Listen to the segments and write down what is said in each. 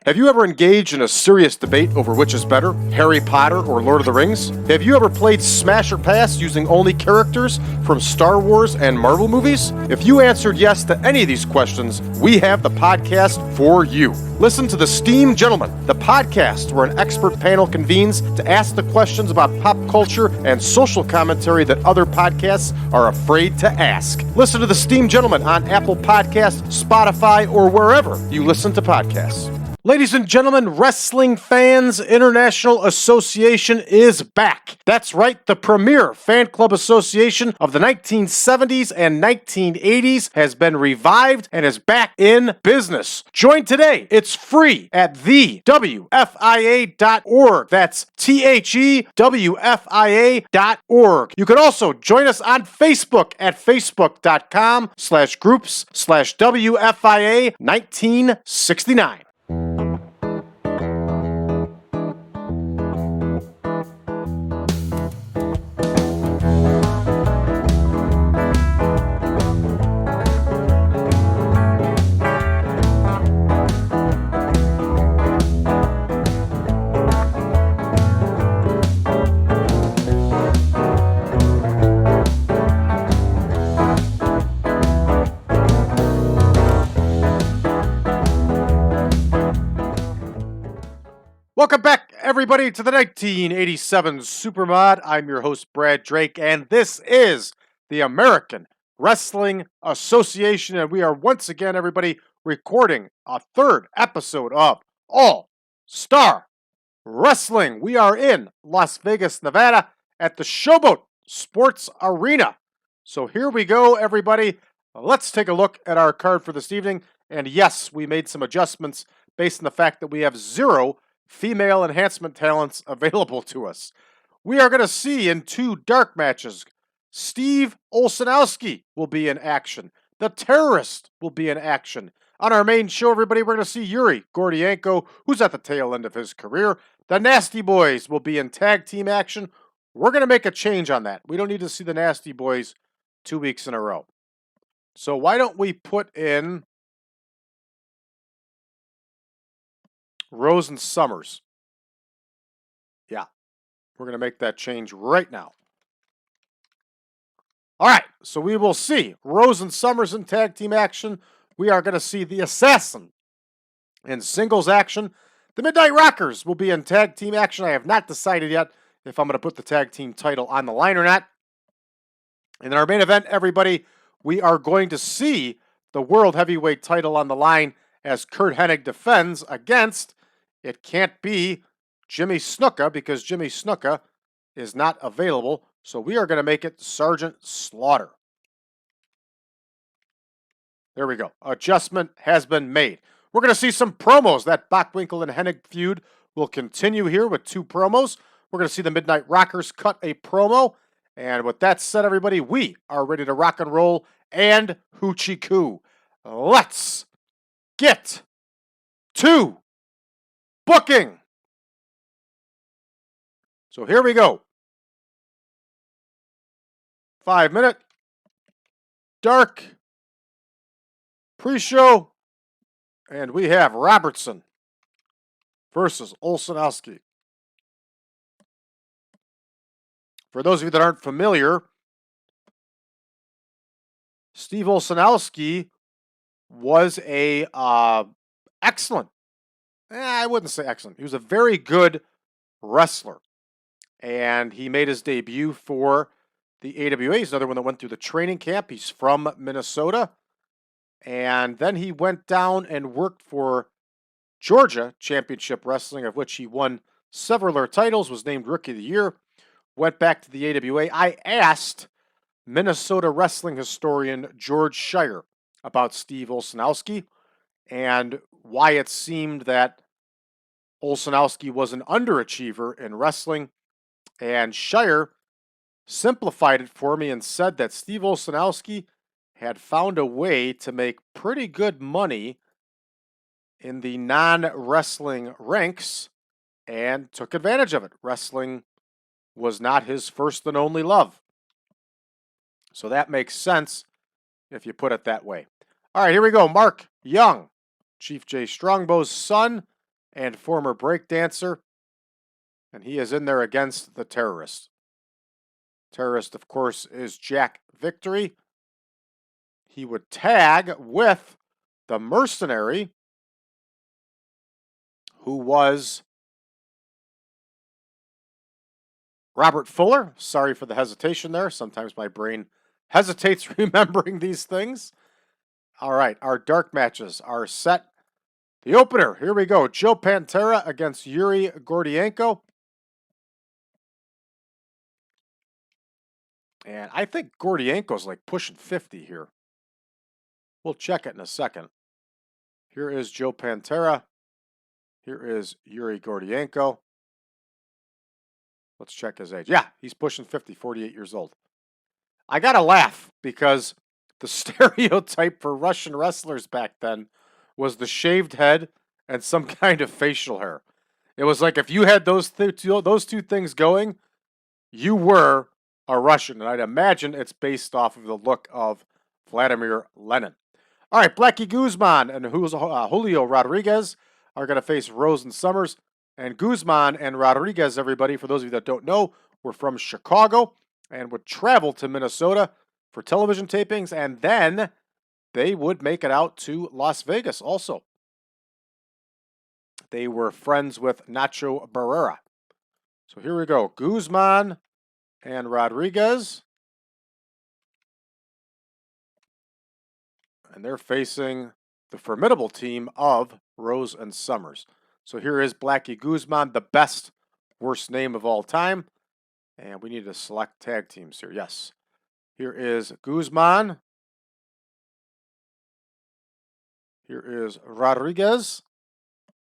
Have you ever engaged in a serious debate over which is better, Harry Potter or Lord of the Rings? Have you ever played Smash or Pass using only characters from Star Wars and Marvel movies? If you answered yes to any of these questions, we have the podcast for you. Listen to The Steam Gentlemen, the podcast where an expert panel convenes to ask the questions about pop culture and social commentary that other podcasts are afraid to ask. Listen to The Steam Gentlemen on Apple Podcasts, Spotify, or wherever you listen to podcasts. Ladies and gentlemen, Wrestling Fans International Association is back. That's right, the premier fan club association of the 1970s and 1980s has been revived and is back in business. Join today. It's free at thewfia.org. That's thewfia.org. You can also join us on Facebook at facebook.com/groups/WFIA 1969. Welcome back, everybody, to the 1987 Supermod. I'm your host, Brad Drake, and this is the American Wrestling Association, and we are once again, everybody, recording a third episode of All Star Wrestling. We are in Las Vegas, Nevada, at the SHOWBOAT Sports Arena. So here we go, everybody. Let's take a look at our card for this evening, and yes, we made some adjustments based on the fact that we have zero female enhancement talents available to us. We are going to see in two dark matches, Steve Olszewski will be in action. The Terrorist will be in action. On our main show, everybody, we're going to see Yuri, Gordienko, who's at the tail end of his career. The Nasty Boys will be in tag team action. We're going to make a change on that. We don't need to see the Nasty Boys 2 weeks in a row. So why don't we put in Rose and Summers. Yeah, we're going to make that change right now. All right, so we will see Rose and Summers in tag team action. We are going to see the Assassin in singles action. The Midnight Rockers will be in tag team action. I have not decided yet if I'm going to put the tag team title on the line or not. And in our main event, everybody, we are going to see the World Heavyweight title on the line as Curt Hennig defends against, it can't be Jimmy Snuka because Jimmy Snuka is not available. So we are going to make it Sergeant Slaughter. There we go. Adjustment has been made. We're going to see some promos. That Bockwinkel and Hennig feud will continue here with two promos. We're going to see the Midnight Rockers cut a promo. And with that said, everybody, we are ready to rock and roll and hoochie coo. Let's get to booking. So here we go. 5-minute dark pre-show, and we have Robertson versus Olszewski. For those of you that aren't familiar, Steve Olszewski was a excellent, I wouldn't say excellent. He was a very good wrestler. And he made his debut for the AWA. He's another one that went through the training camp. He's from Minnesota. And then he went down and worked for Georgia Championship Wrestling, of which he won several titles, was named Rookie of the Year, went back to the AWA. I asked Minnesota wrestling historian George Shire about Steve Olszewski and why it seemed that Olszewski was an underachiever in wrestling. And Shire simplified it for me and said that Steve Olszewski had found a way to make pretty good money in the non-wrestling ranks and took advantage of it. Wrestling was not his first and only love. So that makes sense if you put it that way. All right, here we go. Mark Young, Chief J. Strongbow's son, and former breakdancer. And he is in there against the terrorist. Terrorist, of course, is Jack Victory. He would tag with the mercenary, who was Robert Fuller. Sorry for the hesitation there. Sometimes my brain hesitates remembering these things. All right, our dark matches are set. The opener, here we go. Joe Pantera against Yuri Gordienko. And I think Gordienko's like pushing 50 here. We'll check it in a second. Here is Joe Pantera. Here is Yuri Gordienko. Let's check his age. Yeah, he's pushing 50, 48 years old. I got to laugh because the stereotype for Russian wrestlers back then was the shaved head and some kind of facial hair. It was like if you had those two things going, you were a Russian. And I'd imagine it's based off of the look of Vladimir Lenin. All right, Blackie Guzman and Julio Rodriguez are going to face Rose and Summers. And Guzman and Rodriguez, everybody, for those of you that don't know, were from Chicago and would travel to Minnesota for television tapings. And then they would make it out to Las Vegas also. They were friends with Nacho Barrera. So here we go. Guzman and Rodriguez. And they're facing the formidable team of Rose and Summers. So here is Blackie Guzman, the best, worst name of all time. And we need to select tag teams here. Yes. Here is Guzman. Here is Rodriguez.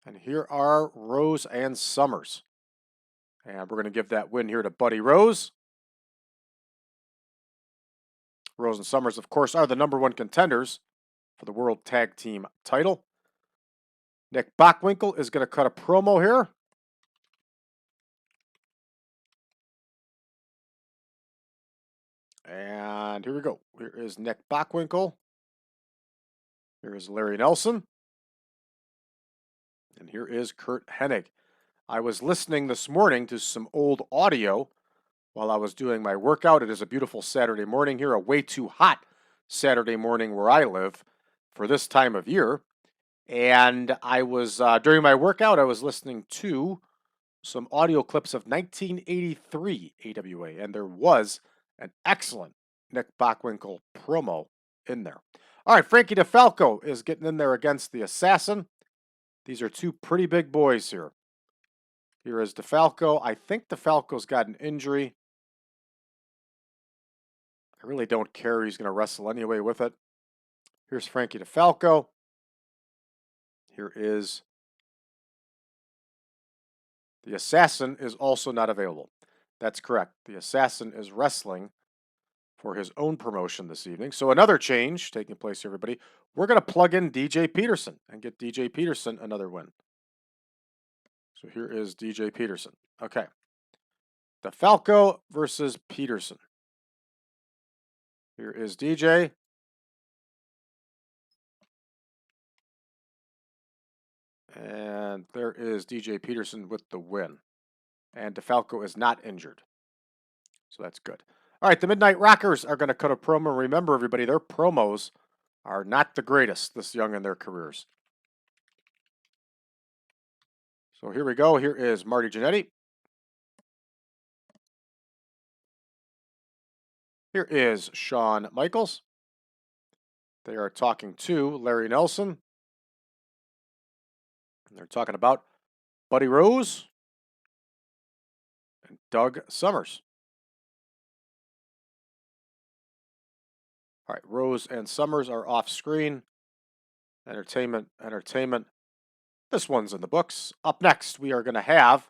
And here are Rose and Summers. And we're going to give that win here to Buddy Rose. Rose and Summers, of course, are the #1 contenders for the World Tag Team title. Nick Bockwinkel is going to cut a promo here. And here we go. Here is Nick Bockwinkel. Here is Larry Nelson. And here is Curt Hennig. I was listening this morning to some old audio while I was doing my workout. It is a beautiful Saturday morning here, a way too hot Saturday morning where I live for this time of year. And I was, during my workout, I was listening to some audio clips of 1983 AWA, and there was an excellent Nick Bockwinkel promo in there. All right, Frankie DeFalco is getting in there against the Assassin. These are two pretty big boys here. Here is DeFalco. I think DeFalco's got an injury. I really don't care. He's going to wrestle anyway with it. Here's Frankie DeFalco. Here is the Assassin is also not available. That's correct. The Assassin is wrestling for his own promotion this evening. So another change taking place here, everybody. We're going to plug in DJ Peterson and get DJ Peterson another win. So here is DJ Peterson. Okay. DeFalco versus Peterson. Here is DJ. And there is DJ Peterson with the win. And DeFalco is not injured. So that's good. All right, the Midnight Rockers are going to cut a promo. Remember, everybody, their promos are not the greatest this young in their careers. So here we go. Here is Marty Genadi. Here is Shawn Michaels. They are talking to Larry Nelson. And they're talking about Buddy Rose and Doug Summers. All right, Rose and Summers are off screen. Entertainment. This one's in the books. Up next, we are going to have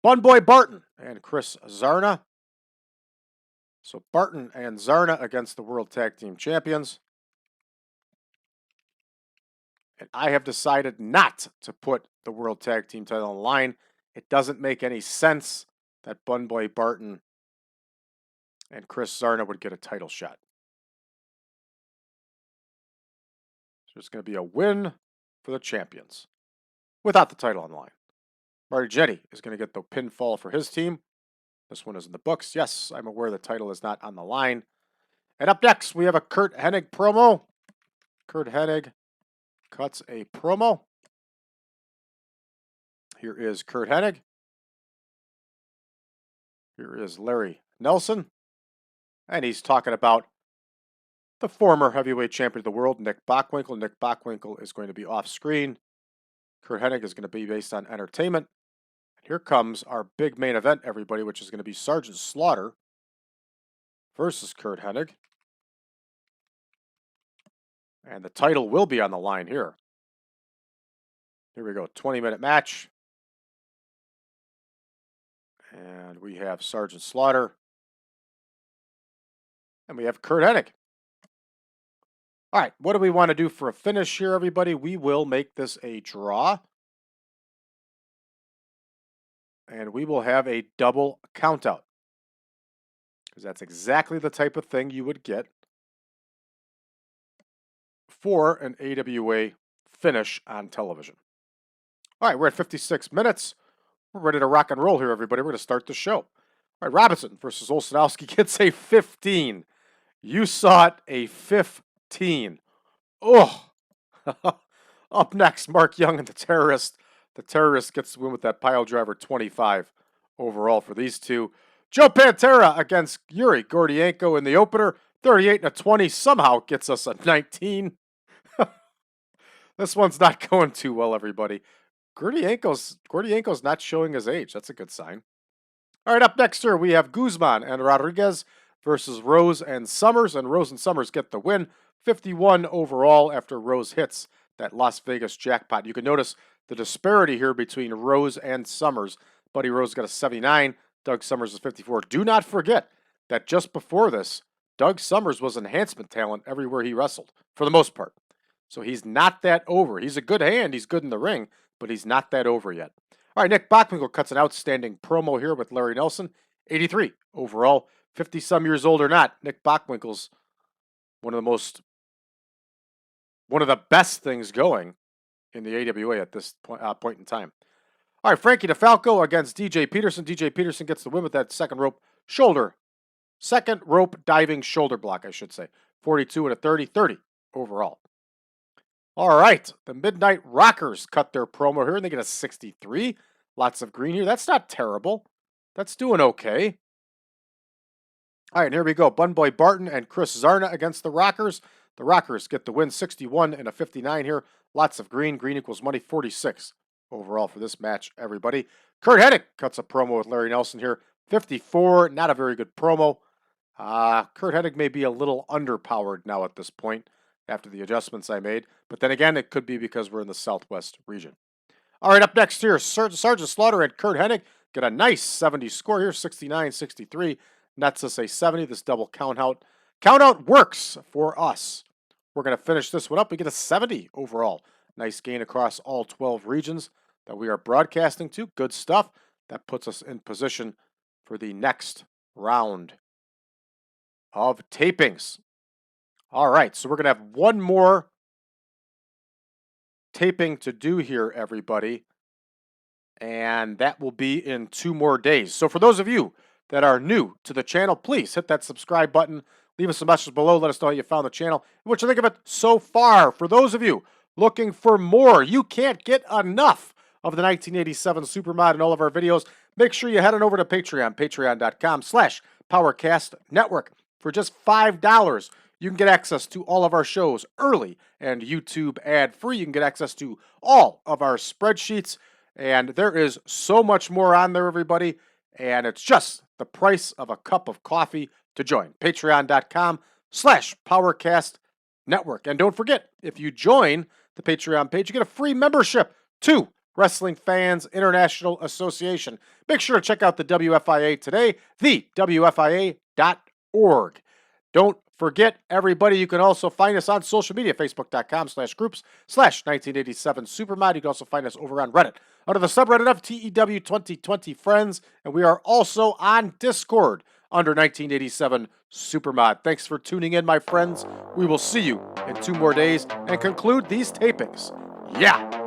Bun Boy Barton and Chris Zarna. So Barton and Zarna against the World Tag Team Champions. And I have decided not to put the World Tag Team title on the line. It doesn't make any sense that Bun Boy Barton and Chris Zarna would get a title shot. So it's going to be a win for the champions. without the title on the line. Marty Genadi is going to get the pinfall for his team. This one is in the books. Yes, I'm aware the title is not on the line. And up next, we have a Curt Hennig promo. Curt Hennig cuts a promo. Here is Curt Hennig. Here is Larry Nelson. And he's talking about the former heavyweight champion of the world, Nick Bockwinkel. Nick Bockwinkel is going to be off screen. Curt Hennig is going to be based on entertainment. And here comes our big main event, everybody, which is going to be Sergeant Slaughter versus Curt Hennig. And the title will be on the line here. Here we go, 20-minute match. And we have Sergeant Slaughter. And we have Curt Hennig. All right, what do we want to do for a finish here, everybody? We will make this a draw. And we will have a double countout. Because that's exactly the type of thing you would get for an AWA finish on television. All right, we're at 56 minutes. We're ready to rock and roll here, everybody. We're going to start the show. All right, Robertson versus Olszanowski gets a 15. You saw it, a 15. Oh! Up next, Mark Young and the Terrorist. The Terrorist gets the win with that pile driver, 25 overall for these two. Joe Pantera against Yuri Gordienko in the opener. 38-20 somehow gets us a 19. This one's not going too well, everybody. Gordienko's not showing his age. That's a good sign. All right, up next here, we have Guzman and Rodriguez versus Rose and Summers. And Rose and Summers get the win. 51 overall after Rose hits that Las Vegas jackpot. You can notice the disparity here between Rose and Summers. Buddy Rose got a 79. Doug Summers is 54. Do not forget that just before this, Doug Summers was enhancement talent everywhere he wrestled, for the most part. So he's not that over. He's a good hand. He's good in the ring, but he's not that over yet. All right, Nick Bockwinkel cuts an outstanding promo here with Larry Nelson. 83 overall. 50-some years old or not, Nick Bockwinkel's one of the best things going in the AWA at this point in time. All right, Frankie DeFalco against DJ Peterson. DJ Peterson gets the win with that second rope diving shoulder block, I should say. 42 and a 30, 30 overall. All right, the Midnight Rockers cut their promo here, and they get a 63. Lots of green here. That's not terrible. That's doing okay. All right, and here we go. Bun Boy Barton and Chris Zarna against the Rockers. The Rockers get the win, 61 and a 59 here. Lots of green. Green equals money, 46 overall for this match, everybody. Curt Hennig cuts a promo with Larry Nelson here. 54, not a very good promo. Curt Hennig may be a little underpowered now at this point after the adjustments I made. But then again, it could be because we're in the Southwest region. All right, up next here, Sergeant Slaughter and Curt Hennig get a nice 70 score here, 69-63. Nets us a 70, this double countout. Countout works for us. We're going to finish this one up. We get a 70 overall. Nice gain across all 12 regions that we are broadcasting to. Good stuff. That puts us in position for the next round of tapings. All right, so we're going to have one more taping to do here, everybody. And that will be in 2 more days. So for those of you that are new to the channel, please hit that subscribe button. Leave us a message below. Let us know how you found the channel and what you think of it so far. For those of you looking for more, you can't get enough of the 1987 Supermod and all of our videos. Make sure you head on over to Patreon, patreon.com/PowerCastNetwork. For just $5, you can get access to all of our shows early and YouTube ad-free. You can get access to all of our spreadsheets. And there is so much more on there, everybody. And it's just the price of a cup of coffee to join. Patreon.com/PowerCastNetwork. And don't forget, if you join the Patreon page, you get a free membership to Wrestling Fans International Association. Make sure to check out the WFIA today, the WFIA.org. Don't forget, everybody, you can also find us on social media, Facebook.com/groups/1987Supermod. You can also find us over on Reddit under the subreddit of TEW 2020 Friends. And we are also on Discord under 1987 Supermod. Thanks for tuning in, my friends. We will see you in 2 more days and conclude these tapings. Yeah.